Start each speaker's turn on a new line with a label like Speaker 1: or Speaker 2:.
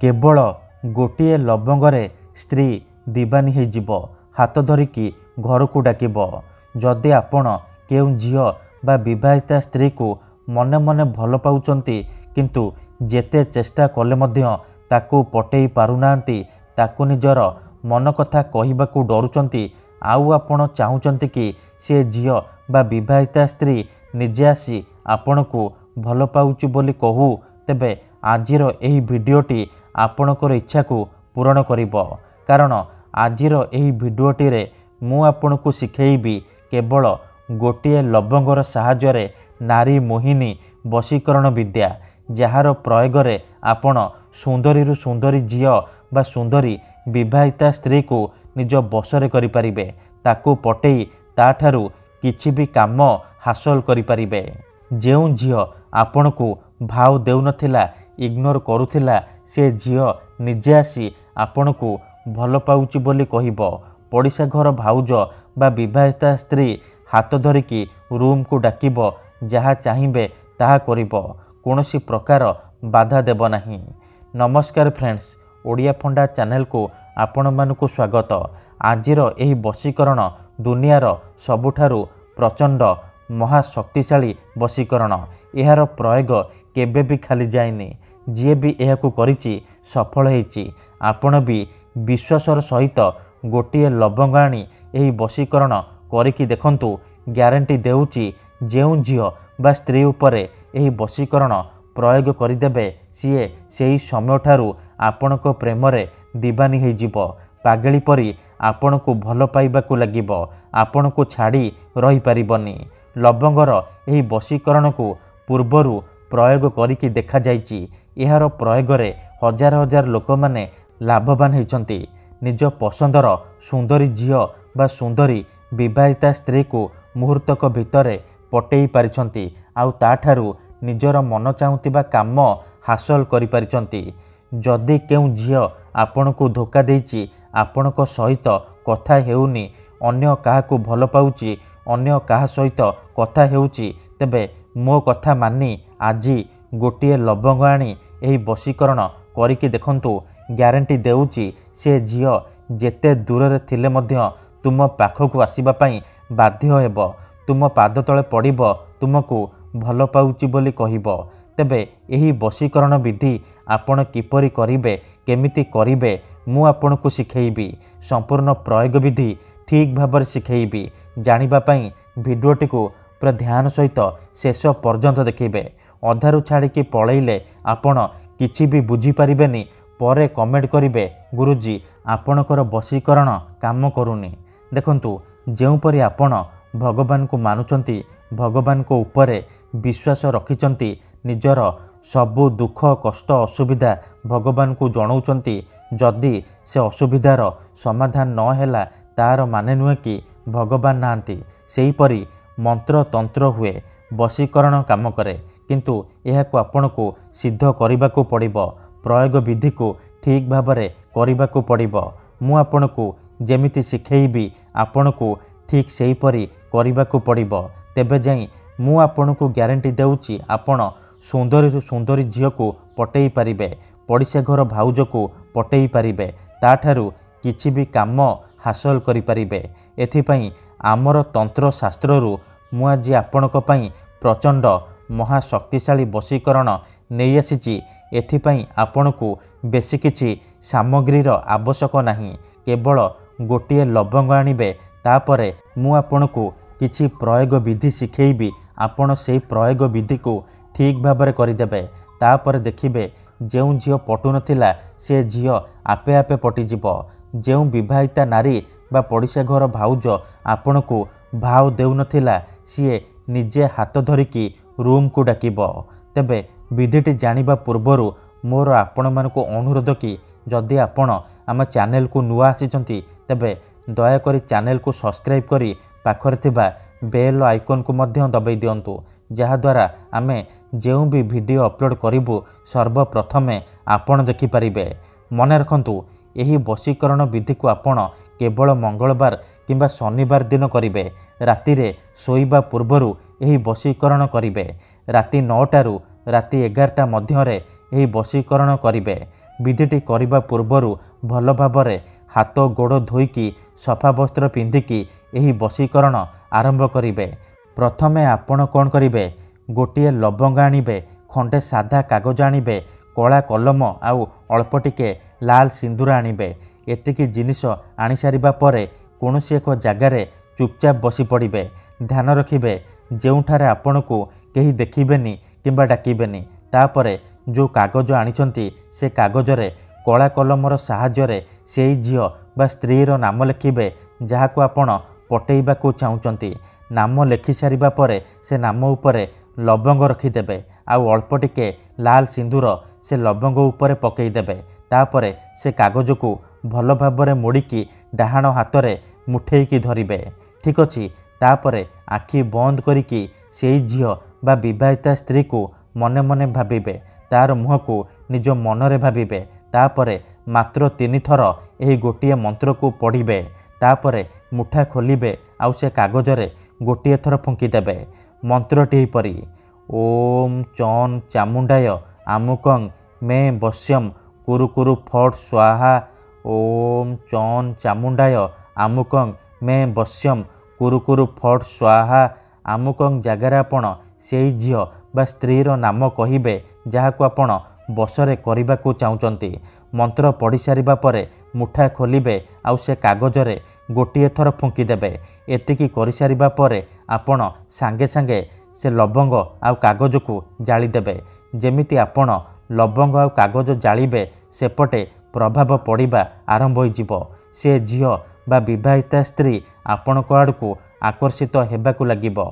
Speaker 1: केवल गोटे लवंगरे स्त्री दीवानी होइजिब हाथ धरिकी घर को डाकिब। जदि आपण केउ झियो बा विवाहिता स्त्री को मने मने भल पाउचंती किंतु जेते चेष्टा कले मध्य ताकू पटेई पारुनांती ताकू निजर मन कथा कहिबाकू डरुचंती आउ आपण चाहुचंती कि से झियो बा विवाहिता स्त्री निजे आसी आपण को भल पाउचु बोली कहू तेबे आजिर एही भिडियोटी आपणकर इच्छा को पूरण करिबो। कारण आजिर एही भिडियोटी रे मु आपणकू शिखेइबी केवल गोटे लवंगर साहाय्य नारी मोहिनी वशीकरण विद्या जार प्रयोग रे आपण सुंदरी सुंदरी झियो बा सुंदरी विवाहिता स्त्री को निज बसरे करि परिबे ताकू पटेई ताठारू किछि भी काम हासिल करि परिबे। जेउ झियो आपण को भाव देउ नथिला इग्नोर करुथिला से झियो निजे आसी आपण को भल पाउची बोली कहिबो। पड़िशा घर भाउज बा विवाहिता स्त्री हाथ धरिकी रूम को डाकिब जहाँ चाहिए ताहा करिबो कोनोसी प्रकार बाधा देब नाही। नमस्कार फ्रेंड्स, ओडिया फंडा चैनल को आपण मानकु स्वागत। आजिर एही वशीकरण दुनियार सबुठारु प्रचंड महाशक्तिशाली वशीकरण। एहार प्रयोग केबे भी खाली जायनी। जी भी एहाकू करिछि सफल होइछि। आपण भी विश्वासर सहित गोटे लवंग आनी एही वशीकरण करिकी देखंतु। ग्यारंटी देउछि जेउ झियो बा स्त्री उपरे एही वशीकरण प्रयोग करिदेबे सीए सेही समय ठारू आपणक प्रेम रे दीवानी होइजिब। पागली परी आपणकू भल पाइबाकू लागिब। आपणकू छाड़ी रही पारिबनी। लवंगर एही वशीकरण को पूर्वरु प्रयोग करिकी देखा जाइछि। एहार प्रयोग रे हजार हजार लोक माने लाभवान होइछंती। निज पसंदर सुंदरी झियो बा सुंदरी विवाहिता स्त्री को मुहूर्तक भितरे पटेई पारिछंती आउ ताठारू निजर मन चाहुतिबा काम हासिल करि पारिछंती। जदि केउ झियो आपण को धोखा देइछि आपणक सहित कथा हेउनी अन्य काहाकू भल पाउछि अन्य काहा सहित कथा हेउछि तेबे मो कथा मानी आजी गोटे लवंग आनी एही वशीकरण करिकी देखंतु। ग्यारंटी देउछि से झियो जेते दूर रे थिले मध्य तुम पाखकू आसीबा पई बाध्य हेब। तुम पाद तळे पड़िब तुमको भल पाउछि बोली कहिब। तेबे एही वशीकरण विधि आपण किपरि करिवे केमिति करिवे मु आपणकू शिखेइबी। संपूर्ण प्रयोग विधि ठीक भाବରେ शिखेइबी। जानिबा पई भिडियोटी को पूरा ध्यान सहित शेष पर्यंत देखिबे। अधारू छाड़िकी पळैले आपण किछि भी बुझी पारिबेनी। परे कमेंट करिवे गुरुजी आपणकर वशीकरण काम करूनी। देखंतु जेउपरि आपण भगवान को मानुचंती भगवान को ऊपर विश्वास रखिचंती निजर सबु दुख कष्ट असुविधा भगवान को जणाउचंती। जदि से असुविधार समाधान न हैला तार माने नुहे कि भगवान नांती। सेही परी मंत्र तंत्र हुए वशीकरण काम करे किंतु एहाकू आपणकू सिद्ध करिबाकू पड़िबो। प्रयोग विधि को ठीक भाबरे करिबाकू पड़िबो। मु आपणकू जेमिति शिखेइबी आपणकू ठीक सेही परी करिबाकू पड़िबो। तेबे जाई मु आपणकू ग्यारंटी देउछि आपण सुंदरी सुंदरी झियो को पटेई पारिबे। पड़िशा घर भाउज को पटेई पारिबे। ताठारू किछि भी काम हासिल करि पारिबे। एथिपई आमर तंत्र शास्त्ररू मु आज आपणक पई प्रचंड महाशक्तिशाली वशीकरण नहीं आसीछि। एथिपई आपणकू बेसी किछि सामग्रीर आवश्यक नाही। केवल गोटे लवंग आनिबे तापरे मु आपणकू किछि प्रयोग विधि शिखेइबी। आपण सेही प्रयोग विधि को ठीक भाबरे करिदेबे। तापरे देखिबे जेउ झियो पटु नथिला से झियो आपे आपे पटिजिब। जेउ विवाहिता नारी बा पड़िशा घर भाउज आपणकू भाव देउ नथिला सीए निजे हाथ धरिकी रूम को डाकिब। तेबे विधिटी जानिबा पूर्वरु मोर आपण मानकू अनुरोध कि जदि आपण आम चैनल को नुआ आसीचंती तेबे दयाकरी चैनल को सब्सक्राइब करी पाखरे थिबा बेल आइकन को मध्य दबाई दियंतु। जहाद्वारा आमे जेउ भी वीडियो अपलोड करिबु सर्वप्रथमे आपण देखि परिबे। मन रखंतु एही वशीकरण विधि को आपण केवल मंगलवार किंबा शनिवार दिन करिबे। राति रे सोइबा पूर्वरु एही वशीकरण करिबे। राति 9 टारू राति 11टा मध्यरे एही वशीकरण करिबे। विधिटी करने पूर्वर भल भाव हाथ गोड़ धोईकी सफा वस्त्र पिंधिकी यही वशीकरण आरंभ करेंगे। प्रथमे आपण कौन करेंगे, गोटे लवंग आणवे, खंडे साधा कागज आणवे, कला कलम आउ अल्प टिके लाल सिंदूर आणवे। एतिकी जिनिष आनी सारिबा परे कौनसी एक जगार चुपचाप बसी पड़े। ध्यान रखिबे जोठारे आपनकु केही देखिबेनी किंबा डाकिबेनी। तापरे जो कागज आनिचंती से कागजरे कला कलमर साहाय्य से झील बा स्त्रीर नाम लिखिबे जहाको आपण पटेइबाकू चाहुचंती। नाम लिखि सारिबा परे से नाम उपरे लवंग रखिदेबे आउ अल्प टिके लाल सिंदूर से लवंग उपरे पकईदेबे। तापरे से कागज को भल भाव मोड़िकी डाहाण हाथ मुठेईकी धरिबे। ठीक अछि। तापरे आखि बंद करिकी सेई झील बा विवाहिता स्त्री को मने मने भाबिबे, तार मुह को निज मनरे भाबिबे। तापरे मात्र 3 थर एही गोटिए मंत्र को पढ़िबे। तापरे मुठा खोलिबे आउ से कागजरे गोटिए थर फुंकीदेबे। मंत्रटी परी ओम चौन चामुंडाय आमुकं मे वश्यम कुरु कुरु फट स्वाहा। ओम चौन चामुंडाय आमुकं मे वश्यम कुरु कुरु फट स्वाहा। आमुकं जगार आपण सेई झील बा स्त्रीर नाम कहिबे जहाको आपण बसरे करबाकू चाहुचंती। मंत्र पढ़ी सारिबा परे मुठा खोलिबे आउ से कागजरे गोटिए थर फुंकीदेबे। एतिकी करि सारिबा परे आपण सांगे सांगे से लवंग आउ कागज को जालीदेबे। जेमिति आपण लवंग आउ कागज जालिबे सेपटे प्रभाव पड़िबा आरंभ होइजिबो। से झील बा विवाहिता स्त्री आपण आड़कू आकर्षित हेबाकू लागिबो।